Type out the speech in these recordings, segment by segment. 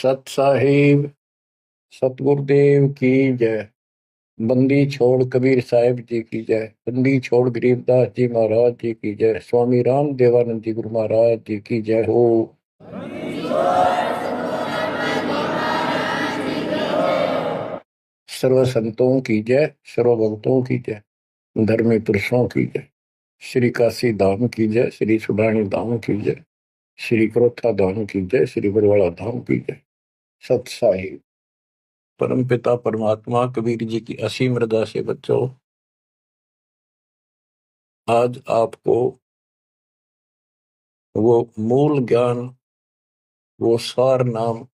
सत साहिब सतगुरुदेव की जय। बंदी छोड़ कबीर साहिब जी की जय। बंदी छोड़ गरीबदास जी महाराज जी की जय। स्वामी राम देवानंद जी गुरु महाराज जी की जय हो। सर्व संतों की जय, सर्व भक्तों की जय, धर्मी पुरुषों की जय। श्री काशी धाम की जय, श्री सुडानी धाम की जय, श्री क्रोथा धाम की जय, श्री बरवाड़ा धाम की जय। सत साहिब परम पिता परमात्मा कबीर जी की असीम रजा से बच्चों, आज आपको वो मूल ज्ञान, वो सार नाम,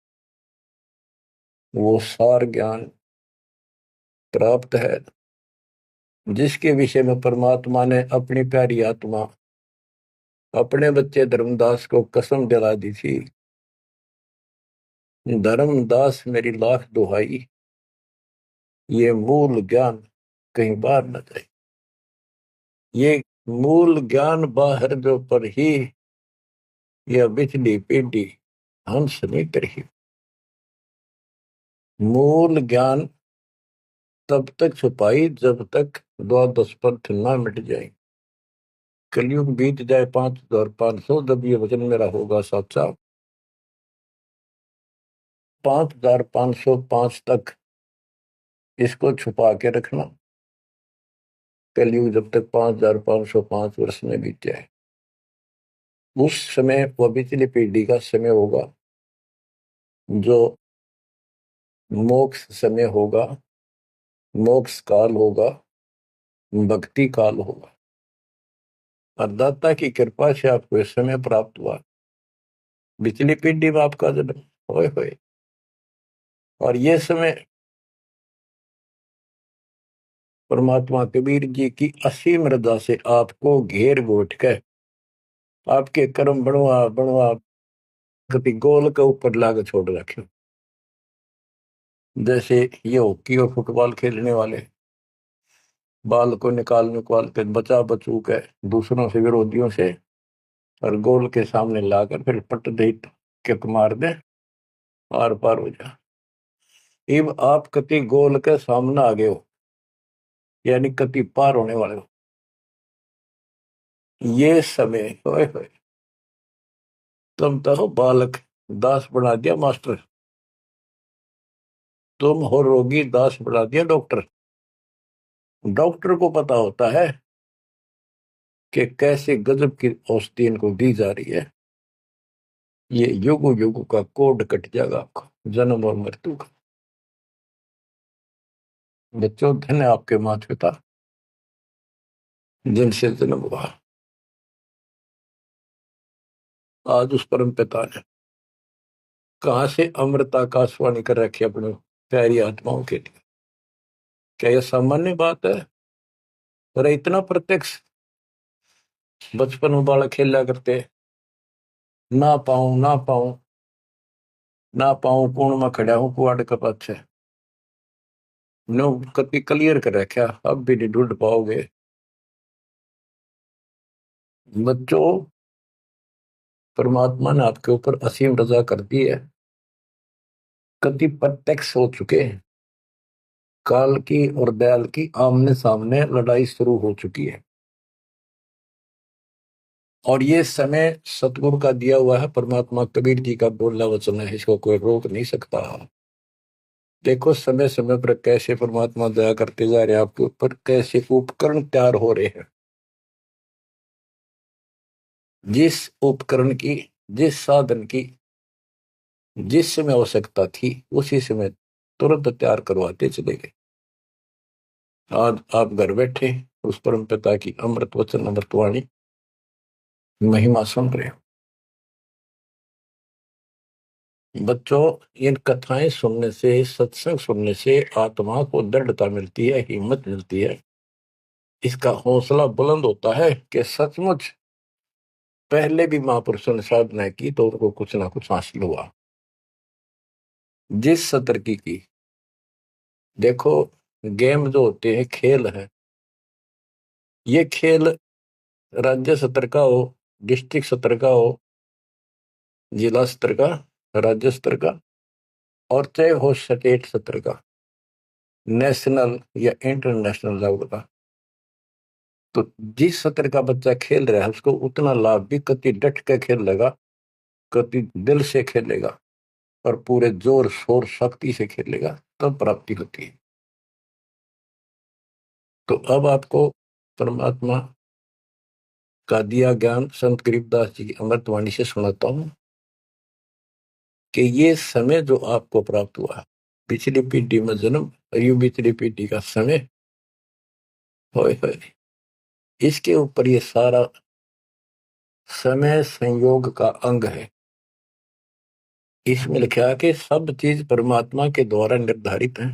वो सार ज्ञान प्राप्त है, जिसके विषय में परमात्मा ने अपनी प्यारी आत्मा अपने बच्चे धर्मदास को कसम दिला दी थी। धर्मदास मेरी लाख दुहाई, ये मूल ज्ञान कहीं बाहर न जाए। ये मूल ज्ञान बाहर जो पर ही यह बिजली पेडी हंस नहीं करी। मूल ज्ञान तब तक छुपाई जब तक द्वादश पंथ ना मिट जाए। कलयुग बीत जाए 5500, जब ये वचन मेरा होगा साचा। 5505 तक इसको छुपा के रखना। कलयुग जब तक 5505 वर्ष में बीत जाए, उस समय वह पिछली पीढ़ी का समय होगा, जो मोक्ष समय होगा, मोक्ष काल होगा, भक्ति काल होगा। और दाता की कृपा से आपको इस समय प्राप्त हुआ। पिछली पीढ़ी में आपका जन्म होए होए, और ये समय परमात्मा कबीर जी की असीम रजा से आपको घेर घोट कर आपके कर्म बनवा बनवा कभी गोल के ऊपर लाग छोड़ रखे। जैसे ये हॉकी और फुटबॉल खेलने वाले बाल को निकाल के बचा बचू के दूसरों से, विरोधियों से, और गोल के सामने लाकर फिर पट दे किक मार दे, आर पार हो जा। अब आप कति गोल के सामने आ गए हो, यानी कति पार होने वाले हो। ये समय होए होए, तुम तो हो बालक, दास बना दिया मास्टर। तुम हो रोगी, दास बना दिया डॉक्टर। डॉक्टर को पता होता है कि कैसे गजब की औषधि इनको दी जा रही है। ये युग युग का कोड कट जाएगा आपका, जन्म और मृत्यु का। बच्चों, धन है आपके माता पिता जिनसे जन्म हुआ। आज उस परम पिता ने कहां से अमृत आकाशवाणी कर रखी अपने प्यारी आत्माओं के लिए। क्या यह सामान्य बात है? अरे इतना प्रत्यक्ष। बचपन में बालक खेला करते, ना पाऊं ना पाऊं ना पाऊं, कौन में खड़ा हूं कुआड़ के पाछे। नो कति क्लियर कर रखा, अब भी नहीं ढूंढ पाओगे। बच्चों, परमात्मा ने आपके ऊपर असीम रजा कर दी है। कति प्रत्यक्ष हो चुके हैं। काल की और दयाल की आमने सामने लड़ाई शुरू हो चुकी है, और ये समय सतगुरु का दिया हुआ है। परमात्मा कबीर जी का बोला वचन है, इसको कोई रोक नहीं सकता। देखो समय समय पर कैसे परमात्मा दया करते जा रहे हैं आपके ऊपर, कैसे उपकरण तैयार हो रहे हैं। जिस उपकरण की, जिस साधन की जिस समय आवश्यकता थी, उसी समय तुरंत तैयार करवाते चले गए। आज आप घर बैठे उस परम पिता की अमृत वचन अमृतवाणी महिमा सुन रहे हो। बच्चों, इन कथाएं सुनने से, सत्संग सुनने से आत्मा को दृढ़ता मिलती है, हिम्मत मिलती है। इसका हौसला बुलंद होता है कि सचमुच पहले भी महापुरुषों ने साधना की तो उनको कुछ ना कुछ हासिल हुआ। जिस सतर की देखो, गेम जो होते हैं, खेल है, ये खेल राज्य स्तर का हो, डिस्ट्रिक्ट स्तर का हो, जिला स्तर का, राज्य स्तर का, और चाहे हो स्टेट सत्र का, नेशनल या इंटरनेशनल लेवल का, तो जिस सत्र का बच्चा खेल रहा है उसको उतना लाभ भी कति डट के खेलेगा, कति दिल से खेलेगा और पूरे जोर शोर शक्ति से खेलेगा, तब प्राप्ति होती है। तो अब आपको परमात्मा का दिया ज्ञान संत गरीबदास जी की अमृतवाणी से सुनाता हूं कि ये समय जो आपको प्राप्त हुआ, पिछली पीढ़ी में जन्म, अयु पिछली पीढ़ी का समय, होए होए, इसके ऊपर ये सारा समय संयोग का अंग है। इसमें लिखा है कि सब चीज परमात्मा के द्वारा निर्धारित है।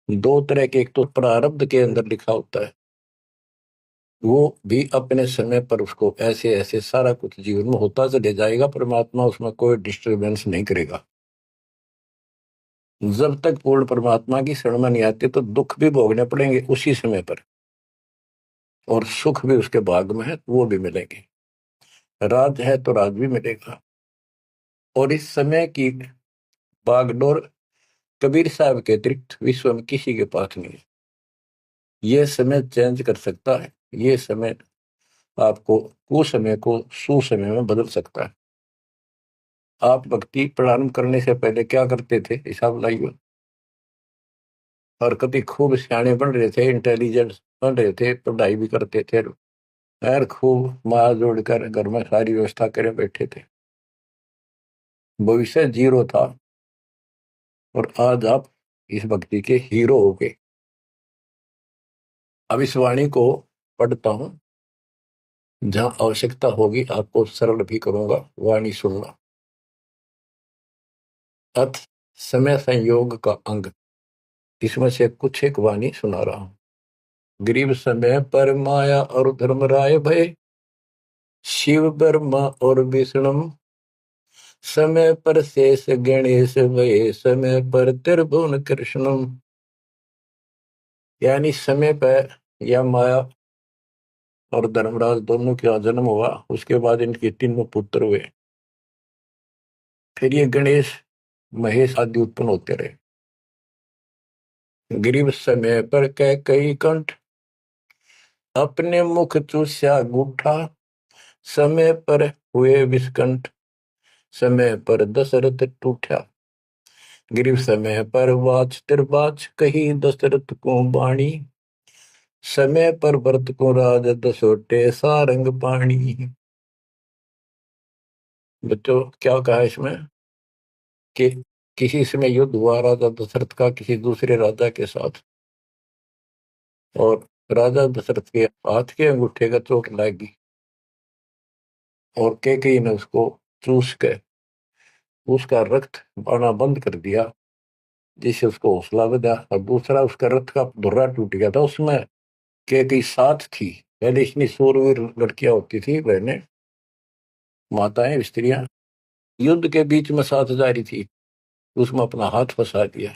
दो तरह के, एक तो प्रारब्ध के अंदर लिखा होता है, वो भी अपने समय पर उसको ऐसे ऐसे सारा कुछ जीवन में होता चले जाएगा, परमात्मा उसमें कोई डिस्टरबेंस नहीं करेगा। जब तक पूर्ण परमात्मा की शरण में नहीं आते तो दुख भी भोगने पड़ेंगे उसी समय पर, और सुख भी उसके भाग में है तो वो भी मिलेंगे। राज है तो राज भी मिलेगा। और इस समय की बागडोर कबीर साहब के अतिरिक्त विश्व में किसी के पास नहीं है। ये समय चेंज कर सकता है, ये समय आपको कुसमय को सुसमय में बदल सकता है। आप भक्ति प्रारंभ करने से पहले क्या करते थे, हिसाब लाइए। और कभी खूब सियाने बन रहे थे, इंटेलिजेंट बन रहे थे, पढ़ाई भी करते थे, यार खूब मार जोड़कर घर में सारी व्यवस्था करे बैठे थे, भविष्य जीरो था। और आज आप इस भक्ति के हीरो हो गए। अब इस वाणी को पढ़ता हूं, जहां आवश्यकता होगी आपको सरल भी करूंगा, वाणी सुनना। अथ समय संयोग का अंग, इसमें से कुछ एक वाणी सुना रहा हूं। गरीब समय पर माया और धर्मराय भय, शिव ब्रह्मा और विष्णु, समय पर शेष गणेश भय, समय पर त्रिभुवन कृष्णम। यानी समय पर यह माया और धर्मराज दोनों का जन्म हुआ, उसके बाद इनके तीनों पुत्र हुए, फिर ये गणेश महेश आदि उत्पन्न होते रहे। गरीब समय पर कह कई कंठ, अपने मुख चूस्या गूठा, समय पर हुए विस्कंठ, समय पर दशरथ टूठा। गरीब समय पर वाच तिरबाच, कही दशरथ को बाणी, समय पर भरत को राज दसोटे सारंग पाणी। बच्चों क्या कहा इसमें कि किसी समय युद्ध हुआ राजा दशरथ का किसी दूसरे राजा के साथ, और राजा दशरथ के हाथ के अंगूठे का चोट लगी, और कैकेयी ने उसको चूस के उसका रक्त आना बंद कर दिया, जिससे उसको हौसला बढ़ा। और दूसरा, उसका रथ का धुर्रा टूट गया था, उसमें कैकेयी साथ थी। पहले इतनी शूरवीर लड़कियां होती थी, बहनें, माताएं, स्त्रियां, युद्ध के बीच में साथ जा रही थी, उसमें अपना हाथ फंसा दिया,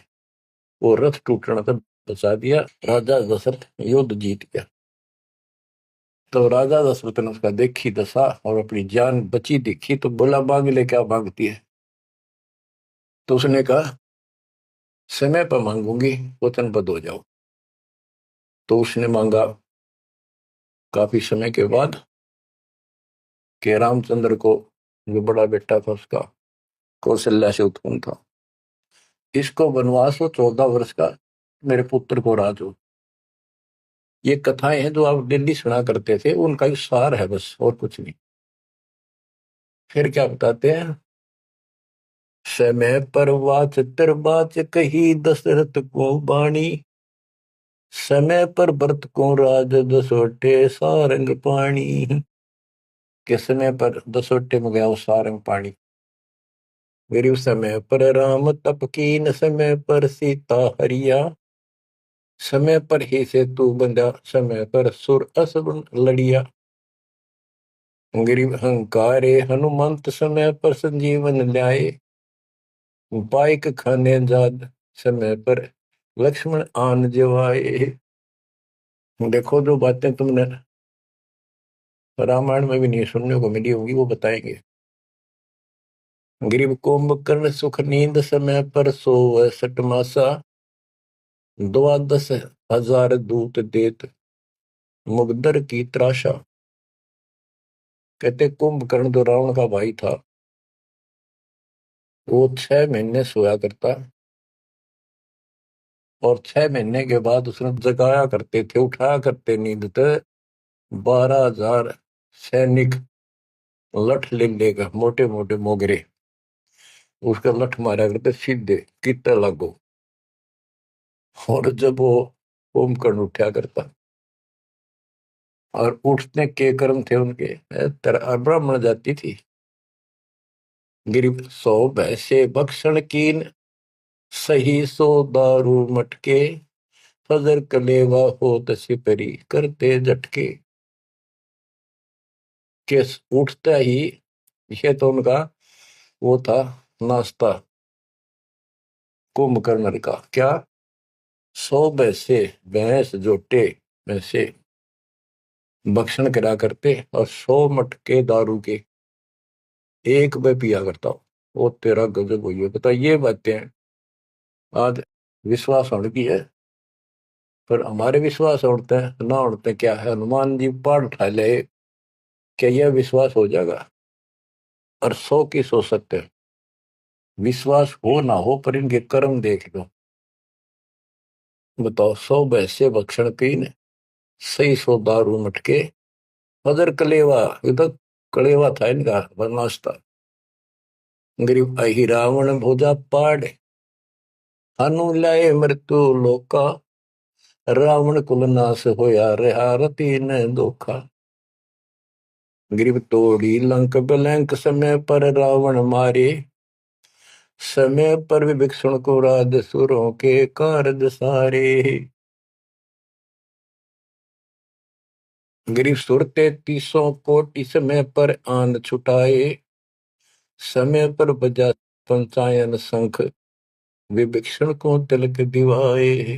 वो रथ टूटने तक बचा दिया, राजा दशरथ युद्ध जीत गया। तो राजा दशरथ ने उसका देखी दशा और अपनी जान बची देखी, तो बोला मांग ले, क्या मांगती है। तो उसने कहा समय पर मांगूंगी, वचनबद्ध हो जाओ। तो उसने मांगा काफी समय के बाद कि रामचंद्र को, जो बड़ा बेटा था उसका, कौशल्या से उत्पन्न था, इसको वनवास हो 14 वर्ष का, मेरे पुत्र को राज हो। ये कथाएं हैं जो आप दिल्ली सुना करते थे, उनका ही सार है बस, और कुछ नहीं। फिर क्या बताते हैं, समय पर वाच बाच कही दशरथ को बाणी, समय पर भरत को राज दसोटे सारंग पाणी। के समय पर दसोटे में गया वो सारंग पाणी। गरीब समय पर राम तप कीन, समय पर सीता हरिया, समय पर ही सेतु बंधा, समय पर सुर असुर लड़िया। गरीब अहंकारे हनुमंत, समय पर संजीवन ल्याए, बाइक खाने जाद, समय पर लक्ष्मण आन जवाए। देखो जो बातें तुमने रामायण में भी नहीं सुनने को मिली होंगी, वो बताएंगे। गरीब कुंभकर्ण सुख नींद समय पर सोवै सटमासा, 12,000 दूत देत मुगदर की त्राशा। कहते कुंभकर्ण जो रावण का भाई था, वो 6 महीने सोया करता, और 6 महीने के बाद उसने जगाया करते थे, उठाया करते नींद से 12,000 सैनिक लठ ले लेकर, मोटे मोटे मोगरे, उसका लठ मारा करते सीधे कितना लागो। और जब वो कुंभकर्ण उठा करता, और उठने के कर्म थे उनके, ब्राह्मण जाति थी। गिर सो भैसे भक्षण कीन, सही सो दारू मटके, फजर कलेवा हो सिपरी करते झटके। के उठता ही, ये तो उनका वो था नाश्ता कुंभकर्ण का। क्या? 100 भैंसे, भैंस जोटे भैंसे भक्षण करा करते, और 100 मटके दारू के एक में पिया करता। वो तेरा गजब हुई है। बता, ये बातें आज विश्वास होने की है, पर हमारे विश्वास उड़ते हैं ना उड़ते क्या है। हनुमान जी पहाड़ उठा ले, क्या यह विश्वास हो जाएगा? और 100 की सो सकते हैं, विश्वास हो ना हो, पर इनके कर्म देख लो। बताओ, 100 भैंसे भक्षण कीन, सही सो दारू मटके, फजर कलेवा, ये तो कलेवा था इनका नाश्ता। गरीब अहि रावण भोजा पाड़, हनु लाए मृत्यु लोका, रावण कुल नाश होया रहा रति न धोखा। गरीब तोड़ी लंक बिलंक, समय पर रावण मारे, समय पर विभीषण को राज सुरों के कारज सारे। गरीब सुर 3300 कोटि, समय पर आन छुटाए, समय पर बजा पंचायन शंख, विभीषण को तिलक दिवाए।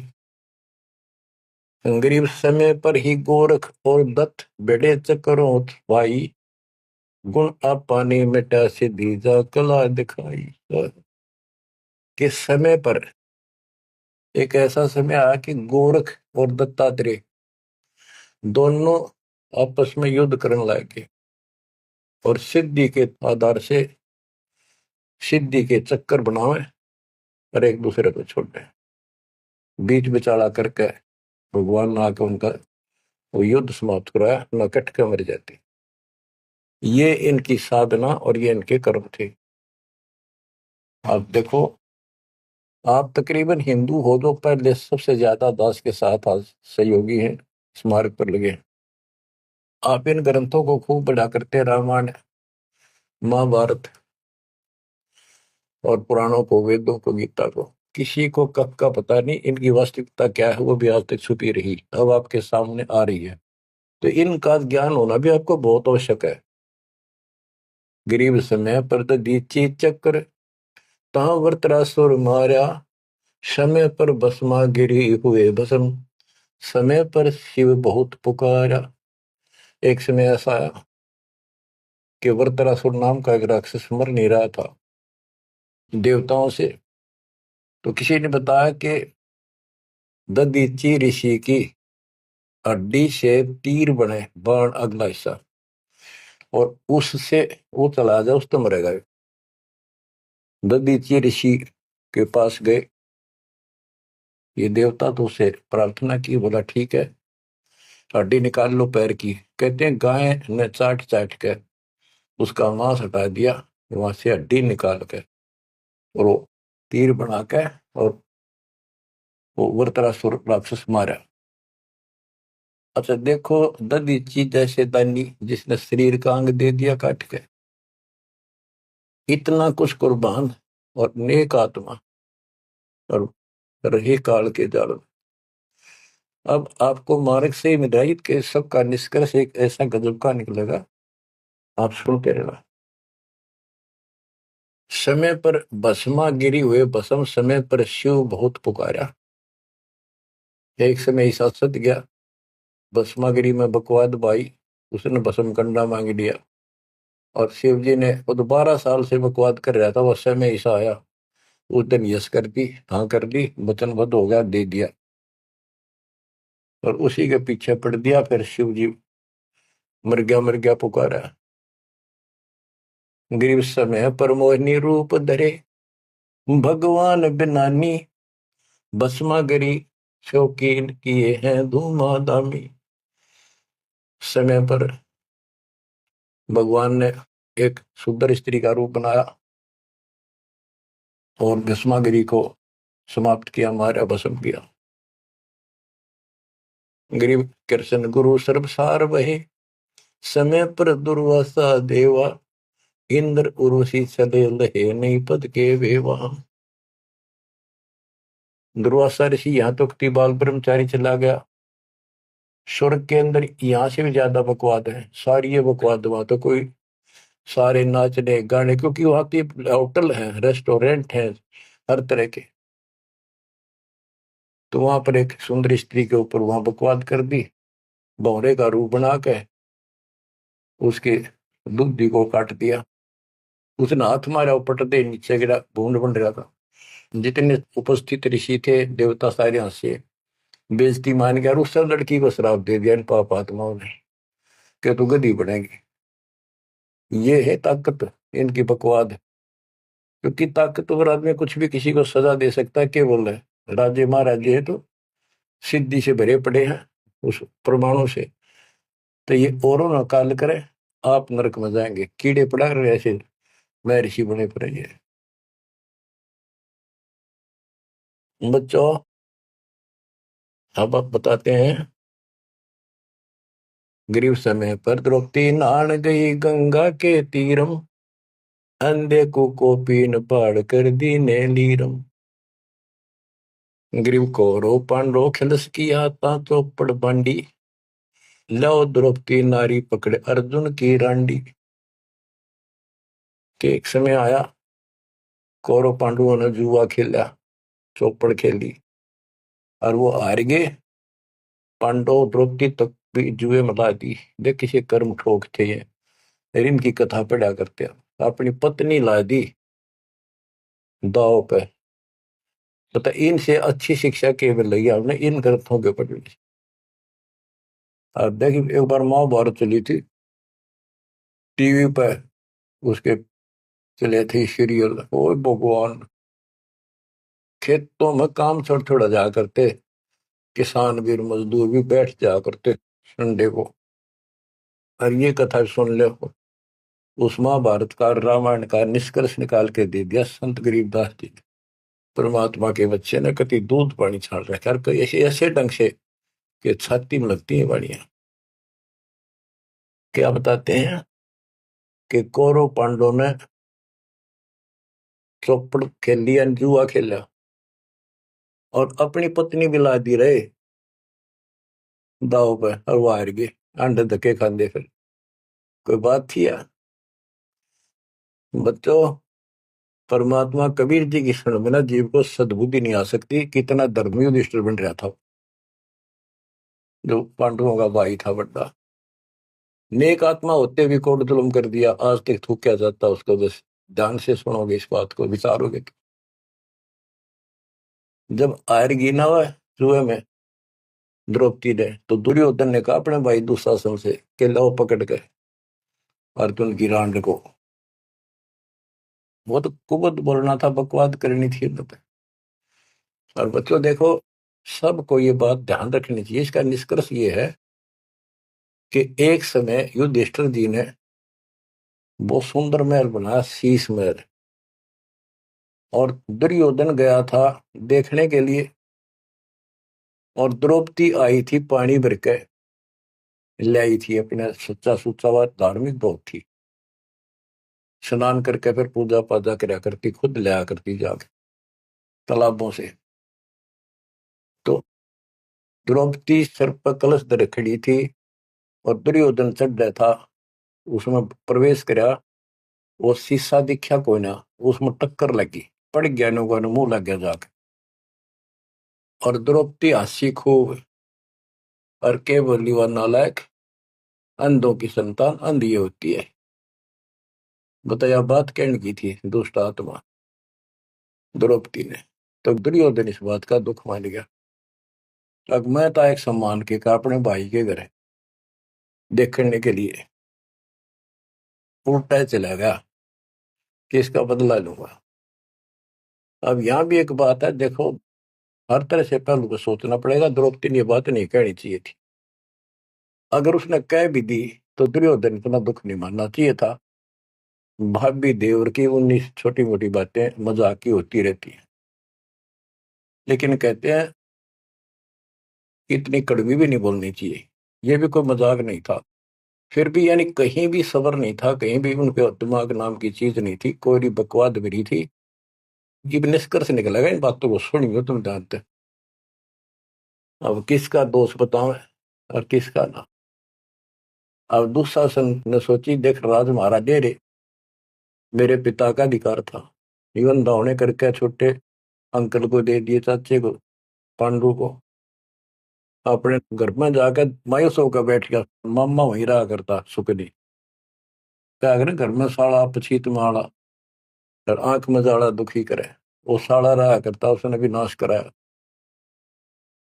गरीब समय पर ही गोरख और दत्त बेड़े चक्रों भाई, गुण आपाने मिटा सिद्धि जा कला दिखाई। कि समय पर एक ऐसा समय आया कि गोरख और दत्तात्रेय दोनों आपस में युद्ध करने लगे, और सिद्धि के आधार से सिद्धि के चक्कर बनावे, और एक दूसरे को छोड़े। बीच बिचाला करके भगवान ने आके उनका वो युद्ध समाप्त कराया, न कट के मर जाते। ये इनकी साधना और ये इनके कर्म थे। आप देखो, आप तकरीबन हिंदू हो जो पहले सबसे ज्यादा दास के साथ आज सहयोगी हैं, स्मारक पर लगे हैं। आप इन ग्रंथों को खूब पढ़ा करते, रामायण, महाभारत और पुराणों को, वेदों को, गीता को। किसी को कब का पता नहीं, इनकी वास्तविकता क्या है वो भी आज तक छुपी रही, अब आपके सामने आ रही है। तो इनका ज्ञान होना भी आपको बहुत आवश्यक है। गरीब समय पर दीची चक्र, ता वृत्रासुर मारा, समय पर भस्मा गिरी हुए भस्म, समय पर शिव बहुत पुकारा। एक समय ऐसा आया कि वृत्रासुर नाम का एक राक्षस मर नहीं रहा था देवताओं से। तो किसी ने बताया कि दधीची ऋषि की हड्डी से तीर बने, बाण अगला हिस्सा, और उससे वो चला जाए उस तो मरेगा। दधीची ऋषि के पास गए, ये देवता तो उसे प्रार्थना की, बोला ठीक है हड्डी निकाल लो पैर की। कहते हैं गाय ने चाट चाट के उसका मांस हटा दिया, वहां से हड्डी निकाल के, और वो तीर बना के, और वो वृत्रासुर राक्षस मारा। अच्छा देखो, दधीची जैसे दानी जिसने शरीर का अंग दे दिया काट के, इतना कुछ कुर्बान और नेक आत्मा, और रही काल के जाल। अब आपको मार्ग से ही मिलाइट के सबका निष्कर्ष एक ऐसा गजब का निकलेगा, आप सुनते रहना। समय पर भस्मा गिरी हुए भस्म, समय पर शिव बहुत पुकारा। एक समय ऐसा सत गया, भस्मागिरी में बकवाद भाई, उसने भस्म कंडा मांग लिया, और शिव जी ने वो तो 12 साल से बकवाद कर रहा था, वो समय ऐसा आया उस दिन यस कर दी, हाँ कर दी, वचनबद्ध हो गया, दे दिया। और उसी के पीछे पड़ दिया, फिर शिव जी मर गया पुकारा। ग्रीव समय पर मोहिनी रूप धरे, भगवान बिनानी, भस्मा गरी शौकीन किए हैं धूमाधामी। समय पर भगवान ने एक सुंदर स्त्री का रूप बनाया और भस्मागिरी को समाप्त किया, मारा, भस्म किया। गरीब कृष्ण गुरु सर्वसार वहे, समय पर दुर्वासा देवा, इंद्र उर्वशी चले लहे, नहीं पद के वेवा। दुर्वासा ऋषि यहाँ तो बाल ब्रह्मचारी चला गया, स्वर्ग के अंदर यहाँ से भी ज्यादा बकवाद है, सारी ये बकवाद, वहां तो कोई सारे नाचने गाने, क्योंकि वहां की होटल है, रेस्टोरेंट है, हर तरह के। तो वहां पर एक सुंदर स्त्री के ऊपर वहां बकवाद कर दी, भौरे का रूप बना के उसके बुद्धि को काट दिया। उसने हाथ मारा, उपट दे नीचे गिरा, भूड बन रहा था। जितने उपस्थित ऋषि थे देवता सारे हंसे, बेइज्जती मान गया, और उस सब लड़की को श्राप दे दिया इन पाप आत्माओं ने कि तू गधी बनेगी। ये है ताकत इनकी बकवाद। क्योंकि ताकतवर आदमी कुछ भी किसी को सजा दे सकता है, केवल है राजे महाराजे है तो सिद्धि से भरे पड़े हैं उस परमाणु से। तो ये औरों ना काल करे, आप नरक में जाएंगे, कीड़े पड़ा रहे ऐसे मैं ऋषि बने पड़े। ये बच्चों अब आप बताते हैं, गरीब समय पर द्रौपदी नहान गई गंगा के तीरम, अंधे को पीन पाड़ कर दीने लीरम। गरीब कौरव पांडव खिलस की आता चौपड़ बांडी, लो द्रौपदी नारी पकड़े अर्जुन की रांडी। के एक समय आया, कौरव पांडवों ने जुआ खेला, चौपड़ खेली, और वो हार गए। पांडव द्रौपदी तक भी जुए में ला दी। देख किसी कर्म ठोक थे ये, इनकी कथा पढ़ा करते हैं। अपनी पत्नी ला दी दाव पे। पता इनसे अच्छी शिक्षा केवल लगी हमने इन ग्रंथों के पढ़ने से। अब देखिए, एक बार महाभारत चली थी टीवी पे, उसके चले थे सीरियल। ओ भगवान, खेतों में काम छोड़ छोड़ा जा करते, किसान भी मजदूर भी बैठ जा करते संडे को, और ये कथा सुन ले। उस महाभारत का रामायण का निष्कर्ष निकाल के दे दिया संत गरीबदास जी ने। परमात्मा के बच्चे ने कति दूध पानी छाल रखा, और कई ऐसे ऐसे ढंग से कि छाती में लगती है वाणियां। क्या बताते हैं कि कौरव पांडवों ने चौपड़ खेल लिया, जुआ खेला, और अपनी पत्नी भी ला दी रहे दाव पे, और वो हार गए, अंडे धक्के खाते। फिर कोई बात थी यार। बच्चों, परमात्मा कबीर जी की शरण में ना जीव को सद्बुद्धि नहीं आ सकती। कितना धर्मी युधिष्ठिर बन रहा था, जो पांडवों का भाई था बड़ा नेक आत्मा होते भी कोट जुल्म कर दिया, आज तक थूका जाता उसको। बस ध्यान से सुनोगे, इस बात को विचारोगे तो। जब हारगी ना हुआ जुए में द्रौपदी ने, तो दुर्योधन ने कहा अपने भाई दुशासन से कि लो पकड़ के अर्जुन की रांड को। वो तो कुबत बोलना था, बकवाद करनी थी तो। और बच्चों देखो, सबको ये बात ध्यान रखनी चाहिए। इसका निष्कर्ष ये है कि एक समय युधिष्ठिर जी ने वो सुंदर महल बनाया, शीश महल, और दुर्योधन गया था देखने के लिए, और द्रौपदी आई थी पानी भर के लाई थी अपने, सच्चा सुच्चा हुआ, धार्मिक बहुत थी। स्नान करके फिर पूजा पाजा कराया करती, खुद लाया करती जाके तालाबों से। तो द्रौपदी सर पर कलश धर खड़ी थी, और दुर्योधन चढ़ रहा था, उसमें प्रवेश कराया। वो शीशा दिखा कोई ना, उसमें टक्कर लगी, पड़ गया, नौका ने मुंह लग गया जाके। और द्रौपदी हंसी खूब, और के बोली, वह नालायक, अंधों की संतान अंधी होती है। बताया बात कहने की थी दुष्ट आत्मा द्रौपदी ने। तो दुर्योधन इस बात का दुख मान गया। अब मैं था एक सम्मान के का अपने भाई के घर देखने के लिए उल्टा चला गया कि इसका बदला लूंगा। अब यहाँ भी एक बात है, देखो हर तरह से पहलू को सोचना पड़ेगा। द्रौपदी ने ये बात नहीं कहनी चाहिए थी। अगर उसने कह भी दी तो दुर्योधन इतना दुख नहीं मानना चाहिए था। भाभी देवर की 19 छोटी मोटी बातें मजाक की होती रहती है, लेकिन कहते हैं इतनी कड़वी भी नहीं बोलनी चाहिए। ये भी कोई मजाक नहीं था। फिर भी यानी कहीं भी सबर नहीं था, कहीं भी उनके दिमाग नाम की चीज नहीं थी, कोई बकवाद भी नहीं थी। ये भी निष्कर्ष निकलेगा इन बातों को सुनियो तुम जानते। अब किसका दोष बताओ और किसका ना। अब दुशासन ने सोची देख राज महाराजे रे मेरे पिता का अधिकार था, जीवन दावने करके छोटे अंकल को दे दिए, चाचे को पांडु को। अपने घर में जाकर मायूस होकर बैठ गया। मामा वहीं रहा करता सुखनी। क्या करे घर में साला पछीत माला और आंख में जाला दुखी करे। वो साला रहा करता, उसने भी नाश कराया।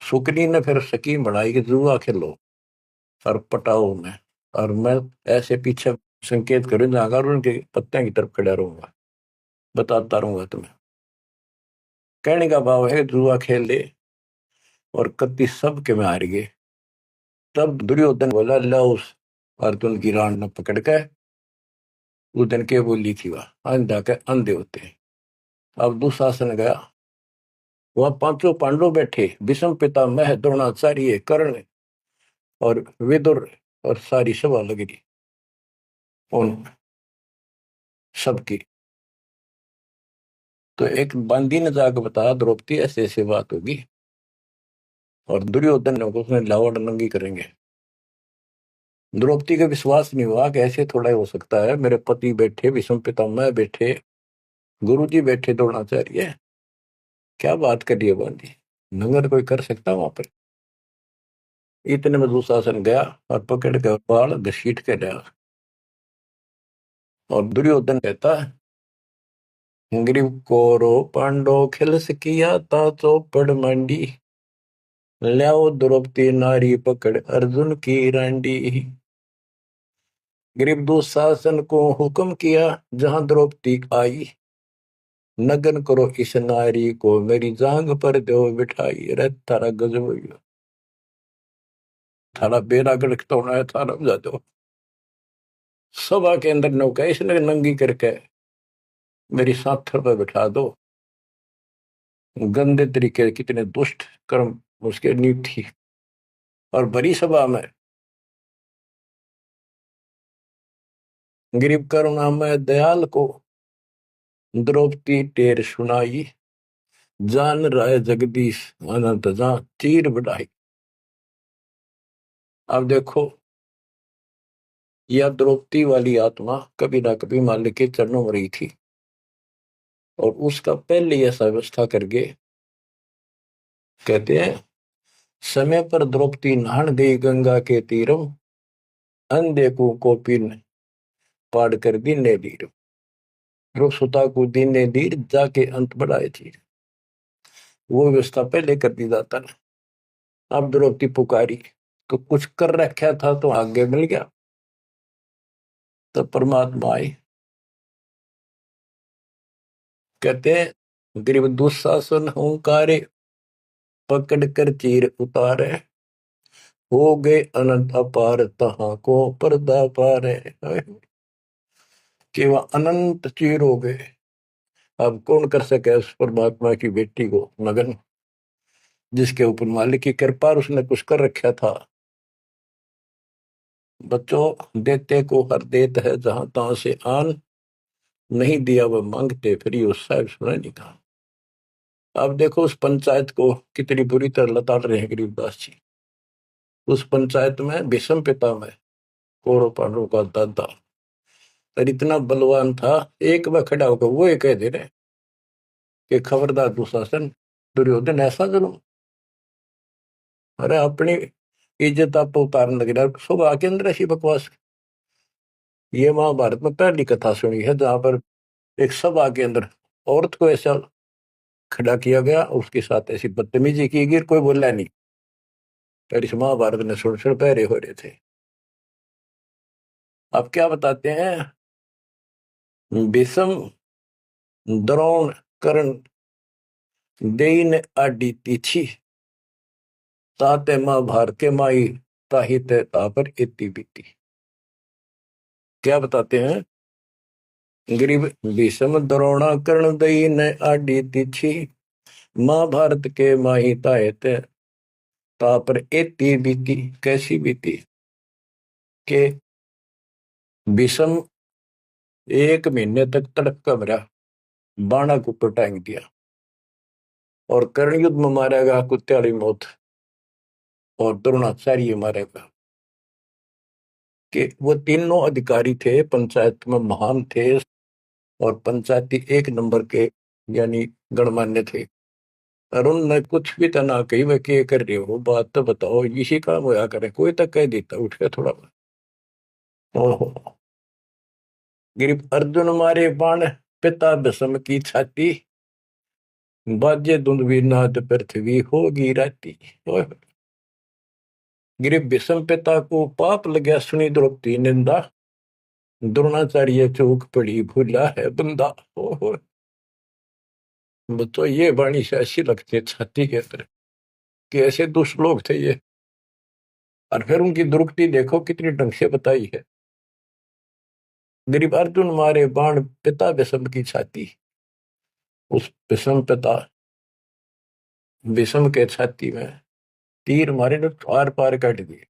सुकनी ने फिर स्कीम बनाई कि जुआ खेलो और पटाओ में, और मैं ऐसे पीछे संकेत करूँ जाकर उनके पत्ते की तरफ खड़ा रहूंगा, बताता रहूंगा तुम्हें। कहने का भाव है जुआ खेल ले और कत्ती सब के में हार गए। तब दुर्योधन बोला ला उस अर्जुन की रान न पकड़ के। उस दिन के बोली थी वह अंधा के अंधे होते हैं। अब दुशासन गया, वह पांचों पांडव बैठे, भीष्म पितामह द्रोणाचार्य कर्ण और विदुर, और सारी सभा लग रही उन सबकी। तो एक बंदी ने जाकर बताया द्रौपदी ऐसे ऐसे बात होगी, और दुर्योधन ने उसने लावड़ नंगी करेंगे। द्रौपदी का विश्वास नहीं हुआ कि ऐसे थोड़ा ही हो सकता है। मेरे पति बैठे, भीष्म पितामह बैठे, गुरुजी बैठे, द्रोणाचार्य, क्या बात कर रही है बंदी, नंगर कोई कर सकता वहां पर। इतने में दुशासन गया और पकड़ के बाल घसीट के लिया। और दुर्योधन कहता ग्रीव कोरो पांडो खिलस किया ता चौपड़ मंडी, ल्याओ द्रौपदी नारी पकड़ अर्जुन की रांडी। ग्रीव दुशासन को हुक्म किया जहां द्रौपदी आई, नगन करो इस नारी को मेरी जांग पर दो बिठाई। अरे थारा गजब हो गया, थारा बेड़ा गड़कता होना है, थारा बजा दो। सभा के अंदर नौका इसने नंगी करके मेरी साथर पर बिठा दो। गंदे तरीके, कितने दुष्ट कर्म उसके नींव थी। और बड़ी सभा में गरीब करुणामय दयाल को द्रौपदी टेर सुनाई, जान राय जगदीश अनंत जा चीर बढ़ाई। अब देखो यह द्रौपदी वाली आत्मा कभी ना कभी मालिक के चरणों में रही थी, और उसका पहले ऐसा व्यवस्था करके कहते हैं समय पर द्रौपदी नहान गई गंगा के तीरम, अंधे को कोपिन पाड़ कर दीने लीर, सुता को दीने लीर जाके अंत बढ़ाए थी। वो व्यवस्था पहले कर दी जाता ना। अब द्रौपदी पुकारी तो कुछ कर रखा था तो आगे मिल गया। तो परमात्मा आई, कहते हैं गरीब दुशासन हुंकारे, पकड़ कर चीर उतारे, हो गए अनंत अपार तहां को पर्दा पार है। कि वह अनंत चीर हो गए। अब कौन कर सके उस परमात्मा की बेटी को नगन, जिसके ऊपर मालिक की कृपा उसने कुछ कर रखा था। बच्चों देते को हर देत है जहां तहां से आन, नहीं दिया वह मांगते फिर उस साहब सुना नहीं कहा। अब देखो उस पंचायत को कितनी बुरी तरह लताड़ रहे हैं गरीबदास जी। उस पंचायत में भीष्म पितामह कौरव पांडवों का दादा और इतना बलवान था, एक बार खड़ा होकर वो ये कह दे रहे कि खबरदार दुशासन, दुर्योधन ऐसा जुल्म। अरे अपनी इज्जत आप उतारने लग रहा, सुबह के अंदर ऐसी बकवास। ये महाभारत में पहली कथा सुनी है जहां पर एक सभा के अंदर औरत को ऐसा खड़ा किया गया, उसके साथ ऐसी बदतमीजी की गई, कोई बोला नहीं। पर इस महाभारत ने सुन सुन पहरे हो रहे थे। अब क्या बताते हैं, भीष्म द्रोण कर्ण देइन आडी तीछी ताते महाभारत के माई ताही ते तापर इति बीती। क्या बताते हैं, गरीब भीष्म द्रोणा कर्ण देइन आडी तीछी महाभारत के माही ताहे ते तापर इति बीती। कैसी बीती के भीष्म 1 महीने तक तड़प का मरा, बाणा को ऊपर टांग दिया, और कर्ण युद्ध में मारेगा कुत्ते मौत, और द्रोणाचार्य मारेगा। कि वो तीनों अधिकारी थे, पंचायत में महान थे, और पंचायती 1 नंबर के यानी गणमान्य थे। और उनने कुछ भी तो ना कही, वे क्या कर रहे हो, बात तो बताओ, इसी काम होया करे, कोई तक कह देता उठ के थोड़ा। ओहो, गिरिप अर्जुन मारे बाण पिता भीष्म की छाती, बाजे दुंदुभी नाद पृथ्वी होगी राती। गिरिप भीष्म पिता को पाप लगा, सुनी द्रौपदी निंदा, द्रोणाचार्य चौक पड़ी भूला है बंदा। ओहो, तो ये वाणी से ऐसी लगती है छाती के अंदर कि ऐसे दुष्ट लोग थे ये। और फिर उनकी दुर्गति देखो कितनी ढंग से बताई है। गरीब अर्जुन मारे बाण पिता भीष्म की छाती, उस भीष्म पिता भीष्म के छाती में तीर मारे ने आर पार काट दिए,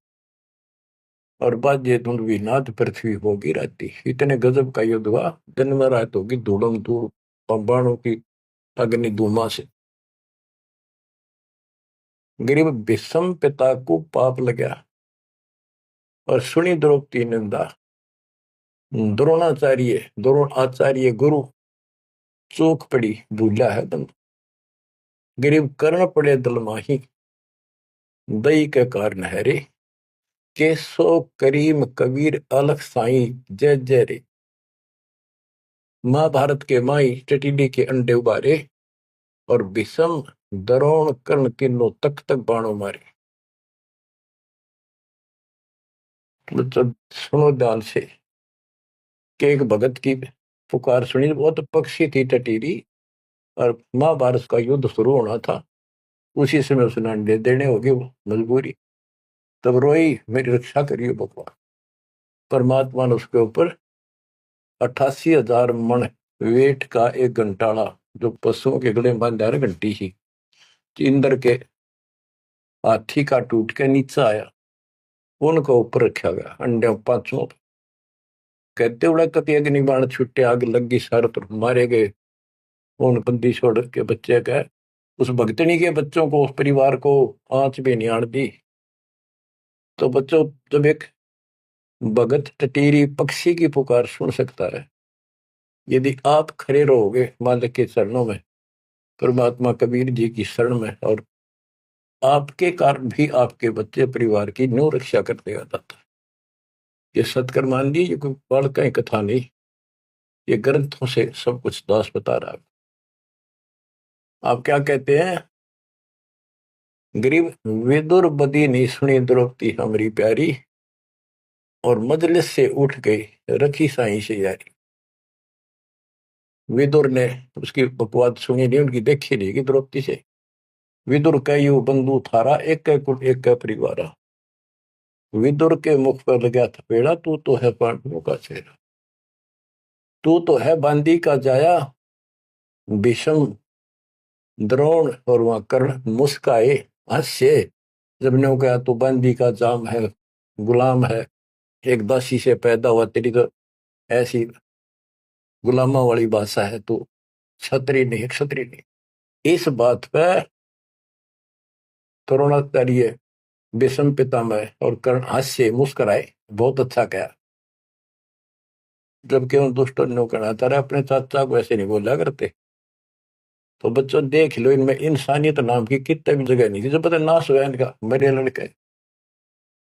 और बाजे धुंधवी नाद पृथ्वी होगी राती। इतने गजब का युद्ध हुआ, दिन में रात होगी धूड़म धूड़ बाणों की अग्नि धूमा से। गरीब भीष्म पिता को पाप लगा, और सुनी द्रौपदी निंदा, द्रोण आचार्य गुरु चौक पड़ी भूला है बंद। गरीब कर्ण पड़े दल माही, दई के कारण है रे, केसो करीम कबीर अलख साई जय जय रे। महाभारत के माई टटीडी के अंडे उबारे, और भीष्म द्रोण कर्ण तीनों तक तक बाणों मारे। मतलब सुनो ध्यान से कि एक भगत की पुकार सुनी, बहुत पक्षी थी टटीरी, और महाभारत का युद्ध शुरू होना था, उसी समय उसने अंडे देने होगी, वो मजबूरी। तब रोई, मेरी रक्षा करिए भगवान। परमात्मा ने उसके ऊपर 88,000 मन वेट का एक घंटाड़ा, जो पशुओं के गले में बांधा घंटी ही, इंद्र के हाथी का टूट के नीचे आया, उनको ऊपर रखा गया अंडे 5 कहते उड़ा कति अग्नि बाण छुट्टे, आग लगी, सारे तरफ मारे गए। उन बंदी छोड़ के बच्चे का, उस भगतनी के बच्चों को, उस परिवार को आंच भी नहीं आन दी। तो बच्चों, जब एक भगत टटीरी पक्षी की पुकार सुन सकता है, यदि आप खड़े रहोगे मालिक के चरणों में, परमात्मा कबीर जी की शरण में, और आपके कारण भी आपके बच्चे परिवार की न्यू रक्षा कर देगा दाता। ये सत्कर्म मान ली, ये कोई बाल का कथा नहीं, ये ग्रंथों से सब कुछ दास बता रहा है। आप क्या कहते हैं, गरीब विदुर बदी नहीं सुनी द्रौपदी हमारी प्यारी, और मजलिस से उठ गई रखी साई से यारी। विदुर ने उसकी बकवाद सुनी नहीं, उनकी देखी नहीं कि द्रौपदी से। विदुर कयु बंधु थारा, एक कुल एक परिवारा। विदुर के मुख पर लगा था पेड़ा, तू तो है पांडवों का चेहरा, तू तो है बांदी का जाया। भीष्म द्रोण और वहां कर्ण मुस्काए हास्य, जब ने कहा तू बांदी का जाम है, गुलाम है, एक दासी से पैदा हुआ, तेरी तो ऐसी गुलामा वाली भाषा है, तू क्षत्रिय नहीं, क्षत्रिय नहीं। इस बात पर द्रोणाचार्य भीष्म पितामह और कर्ण हास्य मुस्कुराए, बहुत अच्छा कहा। जबकि उन दुष्टों ने कहना था अपने चाचा को ऐसे नहीं बोला करते। तो बच्चों देख लो, इनमें इंसानियत नाम की कितने भी जगह नहीं थी, जो पता नाश हुआ इनका, मेरे लड़के।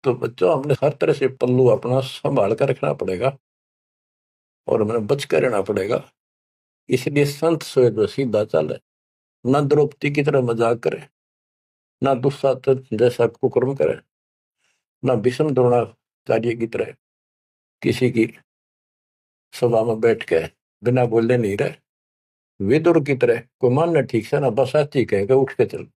तो बच्चों, हमने हर तरह से पल्लू अपना संभाल कर रखना पड़ेगा। और हमें बच कर रहना पड़ेगा। इसलिए संत सोए जो सीधा चले, ना द्रौपदी की तरह मजाक करे, ना दुस्साहस जैसा कुकर्म करे, ना भीष्म द्रोणाचार्य की तरह किसी की सभा में बैठ के बिना बोले नहीं रहे। विदुर की तरह कोई मानना ठीक से ना बस साची कहेगा उठ के चल।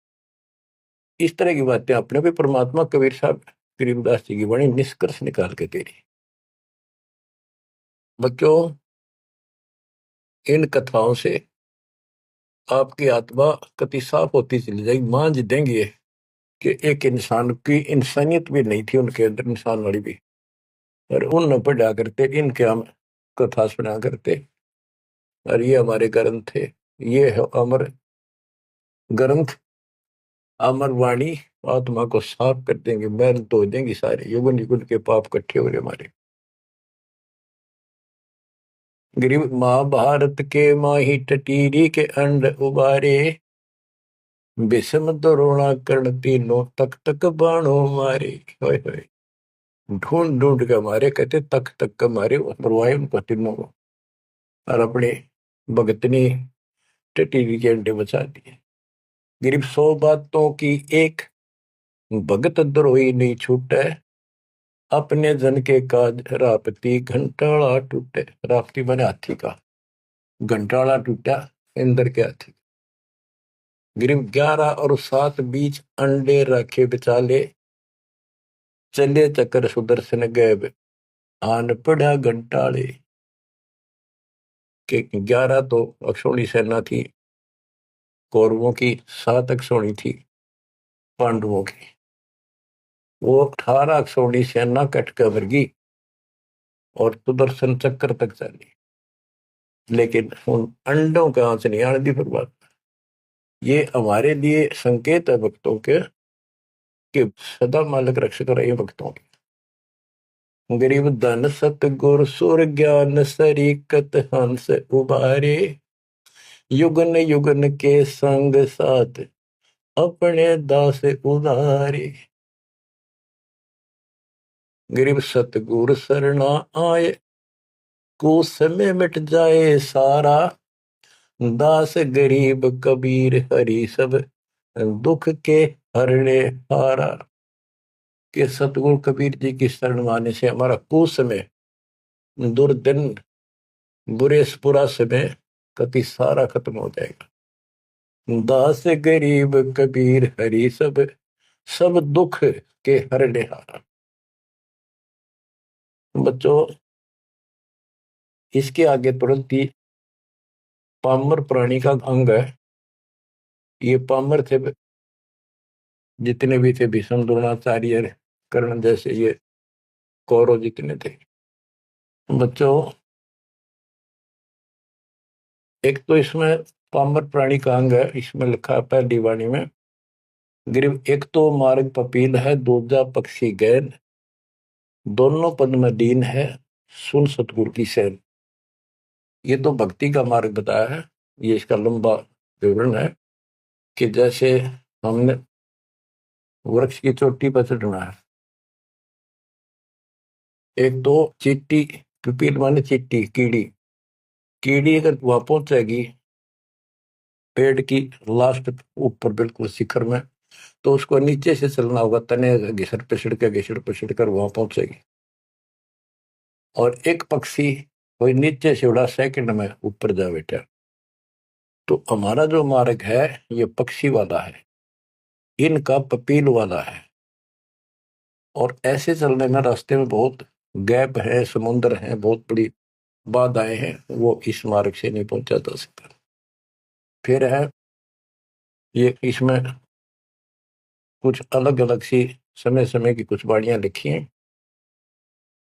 इस तरह की बातें अपने भी परमात्मा कबीर साहब गरीबदास जी की बड़ी निष्कर्ष निकाल के दे रही। बच्चों, इन कथाओं से आपकी आत्मा कति साफ होती चली जाएगी। मान जी देंगे कि एक इंसान की इंसानियत भी नहीं थी उनके अंदर, इंसान वाली भी, और उन पढ़ा करते, इनके हम कथा सुना करते। और ये हमारे ग्रंथ थे, ये है अमर ग्रंथ, अमर वाणी। आत्मा को साफ कर देंगे, मैल धो देंगे, सारे युगन युगन के पाप इकट्ठे हो रहे हमारे। गरीब महाभारत के माही टटीरी के अंड उबारे, विषम द्रोणा कर्ण तीनों तक तक बाणों मारे। होय होय, ढूंढ ढूंढ के मारे, कहते तक तक के मारे, मरवाए उनको तीनों को, और अपने भगतनी टटीरी के अंडे बचा दिए। गरीब 100 बातों की एक, भगत द्रोही नहीं छूटे, अपने जन के काज रापती घंटाला टूटे। रापती बने हाथी का, घंटाला टूटा इंद्र के हाथी। गरीब 11 और 7 बीच अंडे रखे बिचाले, चले चक्कर सुदर्शन गए आन पड़ा घंटाले। के 11 तो अक्षौणी सेना थी कौरवों की, 7 अक्षौणी थी पांडवों की। वो 18 अक्षौणी सेना कट कर मर गई और सुदर्शन चक्कर तक चली, लेकिन उन अंडों का आंच नहीं आने दी फिर बात। ये हमारे लिए संकेत है भक्तों के कि सदा मालिक रक्षक रहे भक्तों के। गरीब धन सतगुर सुर ज्ञान सरीकत हंस उबारे, युगन युगन के संग साथ अपने दास उदारे। गरीब सतगुर सरना आए, कुछ समय मिट जाए सारा, दास गरीब कबीर हरि सब दुख के हरने हारा। के सतगुरु कबीर जी की शरण माने से हमारा कुछ समय, दुर्दिन, बुरा समय कति सारा खत्म हो जाएगा। दास गरीब कबीर हरि सब सब दुख के हरने हारा। बच्चों, इसके आगे तुरंत ही पामर प्राणी का अंग है। ये पामर थे जितने भी थे, भीष्म द्रोणाचार्य कर्ण जैसे ये कौरव जितने थे। बच्चों, एक तो इसमें पामर प्राणी का अंग है, इसमें लिखा है पहली वाणी में, गरीब एक तो मार्ग पपील है, दूजा पक्षी गैन, दोनों पद में दीन है, सुन सतगुरु की सैन। ये तो भक्ति का मार्ग बताया है। ये इसका लंबा विवरण है कि जैसे हमने वृक्ष की चोटी पर चढ़ना है, एक तो चीटी, पिपील माने चीटी, कीड़ी, कीड़ी अगर वहां पहुंचेगी पेड़ की लास्ट ऊपर बिल्कुल शिखर में, तो उसको नीचे से चलना होगा, तने घिसड़ पिसड़ कर वहां पहुंचेगी। और एक पक्षी कोई नीचे से उड़ा सेकंड में ऊपर जा बैठा। तो हमारा जो मार्ग है ये पक्षी वाला है, इनका पपील वाला है। और ऐसे चलने में रास्ते में बहुत गैप है, समुद्र है, बहुत बड़ी बाधाएं हैं, वो इस मार्ग से नहीं पहुंचा जा सकता। फिर है ये, इसमें कुछ अलग अलग सी समय समय की कुछ बाणियां लिखी हैं।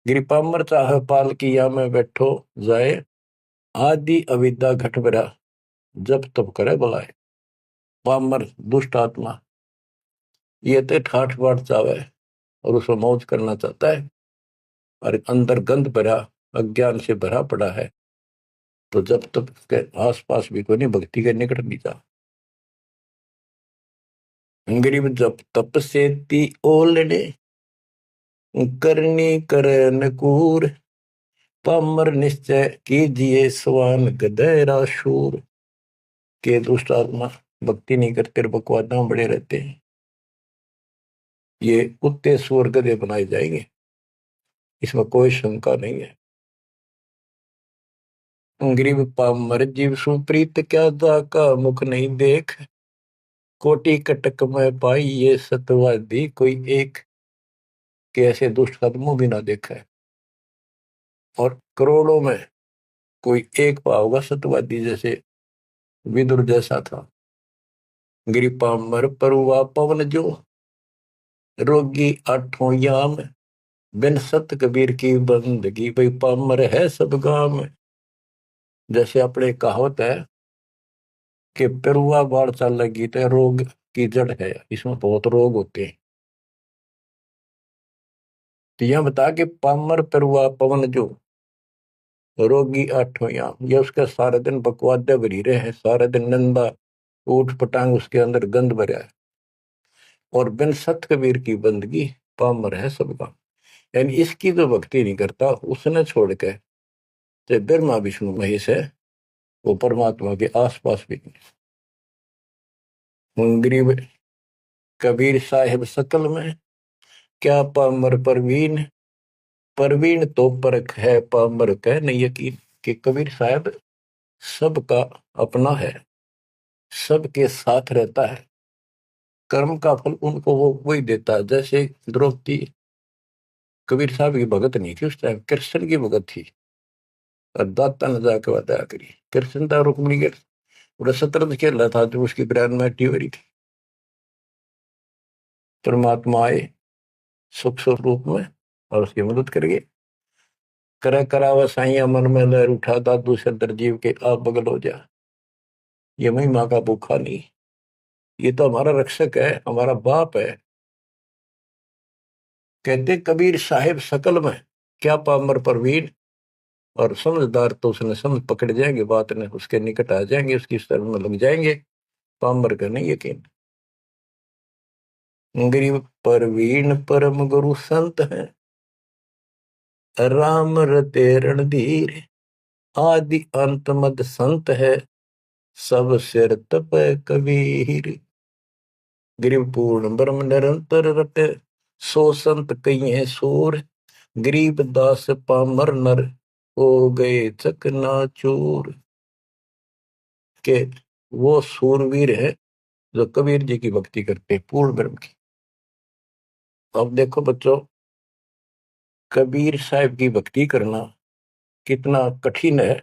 गिरिपामर चाह पाल किया में बैठो जाए, आदि अविद्या घट बरा जब तब करे बुलाए। पामर दुष्ट आत्मा ये तो ठाठ बाट चावे और उसको मौज करना चाहता है, और अंदर गंध भरा अज्ञान से भरा पड़ा है, तो जब तक के आस पास भी कोई नहीं, भक्ति के निकट नहीं जा। गरीब जब तप से ती ओलने, करनी कर नकूर, पामर निश्चय कीजिए स्वान गधेरा शूर। के दुष्ट आत्मा भक्ति नहीं करते, बकवादा में बड़े रहते हैं, ये कुत्ते सुअर गधे बनाए जाएंगे, इसमें कोई शंका नहीं है। गरीब पामर जीव सुप्रीत क्या जाका मुख नहीं देख। कोटि कटक में पाई ये सतवादी कोई एक। के ऐसे दुष्ट का मुंह भी ना देखा है, और करोड़ों में कोई एक पाओगा सतवादी जैसे विदुर जैसा था। गरीब पामर परुआ पवन जो रोगी आठों याम। बिन सत कबीर की बंदगी भाई पामर है सब गाम। जैसे अपने कहावत है कि पेरुआ बाढ़ चल लगी तो रोग की जड़ है, इसमें बहुत रोग होते हैं। तो यह बता के पामर पेरुआ पवन जो रोगी आठों याम, ये उसका सारा दिन बकवादे भरी रहे हैं, सारा दिन नंदा ऊट पटांग उसके अंदर गंद भरा है। और बिन सत कबीर की बंदगी पामर है सब गाम। यानी इसकी जो भक्ति नहीं करता उसने छोड़ के चाहे ब्रह्मा विष्णु महेश है, वो परमात्मा के आसपास भी नहीं। गरीब कबीर साहिब सकल में क्या पामर परवीन। परवीन तो परख है पामर कह नहीं यकीन। कि कबीर साहब सबका अपना है, सबके साथ रहता है, कर्म का फल उनको वो वही देता है। जैसे द्रौपदी कबीर साहब की भगत नहीं थी, उस टाइम कृष्ण की भगत थी, और दाता ने जाके बताया करी कृष्ण था रुक्मिणी के पूरा शतरंज खेल रहा था, जो उसकी ब्रांड में हो रही थी। परमात्मा आए सुख स्वरूप में और उसकी मदद करिए। करे करावा साइया मन में लहर उठा दादू से जीव के आप बगल हो जा। ये महिमा का भूखा नहीं, ये तो हमारा रक्षक है, हमारा बाप है। कहते कबीर साहिब सकल में क्या पामर परवीन। और समझदार तो उसने समझ पकड़ जाएंगे, बात ने उसके निकट आ जाएंगे, उसकी शरण में लग जाएंगे। पामर का नहीं यकीन। गरीब परवीन परम गुरु संत है, राम रते रणधीर। आदि अंत मद संत है, सब सिर तप कबीर। गरीब पूर्ण ब्रह्म निरंतर रटे, सो संत कई है सूर। गरीब दास पामर नर, हो गए चकनाचूर। के वो सूरवीर है जो कबीर जी की भक्ति करते हैं पूर्ण ब्रह्म की। अब देखो बच्चों, कबीर साहब की भक्ति करना कितना कठिन है।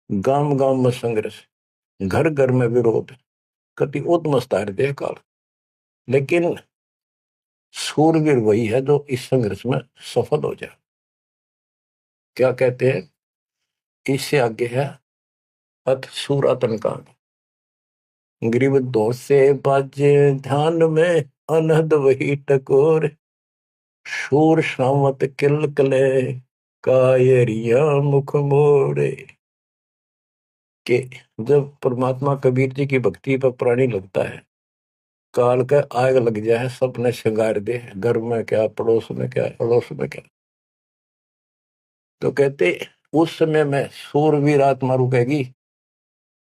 गांव गांव में संघर्ष, घर घर में विरोध, कति उद्मस्तार दे काल। लेकिन सूरवीर वही है जो इस संघर्ष में सफल हो जाए। क्या कहते हैं, इससे आगे है अथ सूरातन कांड। ग्रीव दो से बाजे ध्यान में, अनहद वही टकोर। शूर शामत किल कले, कायरिया मुख मोड़े। कि जब परमात्मा कबीर जी की भक्ति पर प्राणी लगता है, काल का आग लग जाए, सबने श्रृंगार दे, घर में क्या पड़ोस में क्या अड़ोस में क्या। तो कहते उस समय में सूरवीर आत्मा रुकेगी,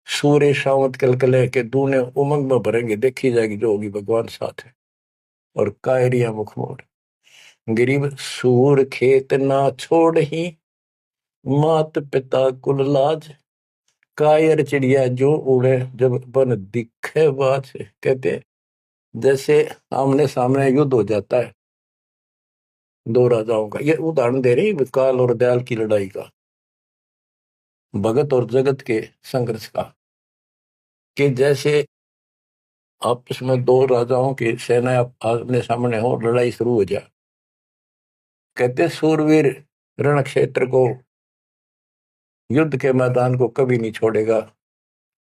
सूर्य शावत कलकले के दूने उमंग में भरेंगे, देखी जाएगी जो होगी भगवान साथ है। और कायरिया मुख मोड़। गरीब सूर खेत ना छोड़ ही, मात पिता कुल लाज। कायर चिड़िया जो उड़े, जब बन दिखे बाज। कहते जैसे आमने सामने युद्ध हो जाता है दो राजाओं का, ये उदाहरण दे रही काल और दयाल की लड़ाई का, भगत और जगत के संघर्ष का। कि जैसे आपस में दो राजाओं की सेना आमने सामने हो, लड़ाई शुरू हो जाए। कहते सूरवीर रण क्षेत्र को, युद्ध के मैदान को कभी नहीं छोड़ेगा,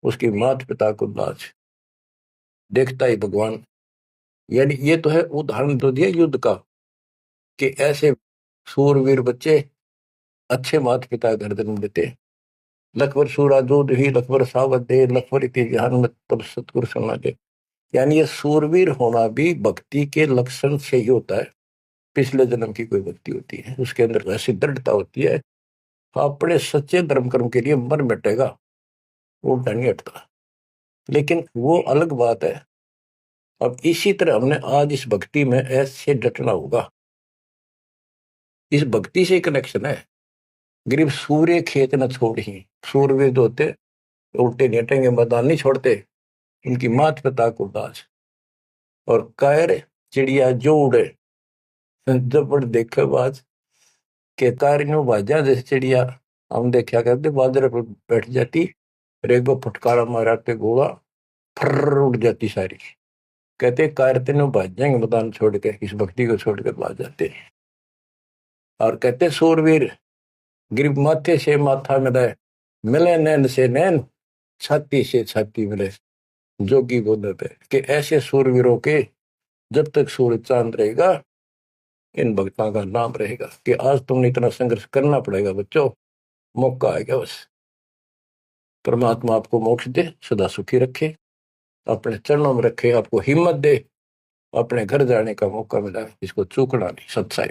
उसकी मात पिता को लाज देखता ही भगवान। यानी ये तो है उदाहरण तो दिया युद्ध का, कि ऐसे सूरवीर बच्चे अच्छे माता पिता घर जन्म देते। लखबर सूरा दूध ही लखबर सावत दे, लखबर इति ज्ञान में तब सतगुरु सुना दे। यानी ये सूरवीर होना भी भक्ति के लक्षण से ही होता है। पिछले जन्म की कोई भक्ति होती है, उसके अंदर ऐसी दृढ़ता होती है अपने सच्चे धर्म कर्म के लिए मर मिटेगा, वो नहीं हटता। लेकिन वो अलग बात है। अब इसी तरह हमने आज इस भक्ति में ऐसे डटना होगा। इस भक्ति से कनेक्शन है। गरीब सूर्य खेत न छोड़ ही, सूरवीर होते उल्टे नेटेंगे मैदान नहीं छोड़ते, इनकी मात पिता को दास। और कायर चिड़िया जो उड़े, जब बड़ देखे बाज के कारियों बाजा जैसे चिड़िया हम देखा करते, बाजरे पर बैठ जाती, एक बार फटकारा माराते गोला फर उड़ जाती सारी। कहते कार तेनों भाज जाएंगे मैदान छोड़ के, इस भक्ति को छोड़ कर भाज जाते। और कहते सूरवीर गिर माथे से माथा मिले, मिले नैन से नैन, छाती से छाती मिले। जोगी बोलते कि ऐसे सूरवीरों के जब तक सूरज चांद रहेगा, इन भक्तों का नाम रहेगा। कि आज तुमने इतना संघर्ष करना पड़ेगा बच्चों, मौका आएगा बस। परमात्मा आपको मोक्ष दे, सदा सुखी रखे, अपने चरणों में रखे, आपको हिम्मत दे, अपने घर जाने का मौका मिला, इसको चूकना नहीं। सत्साई।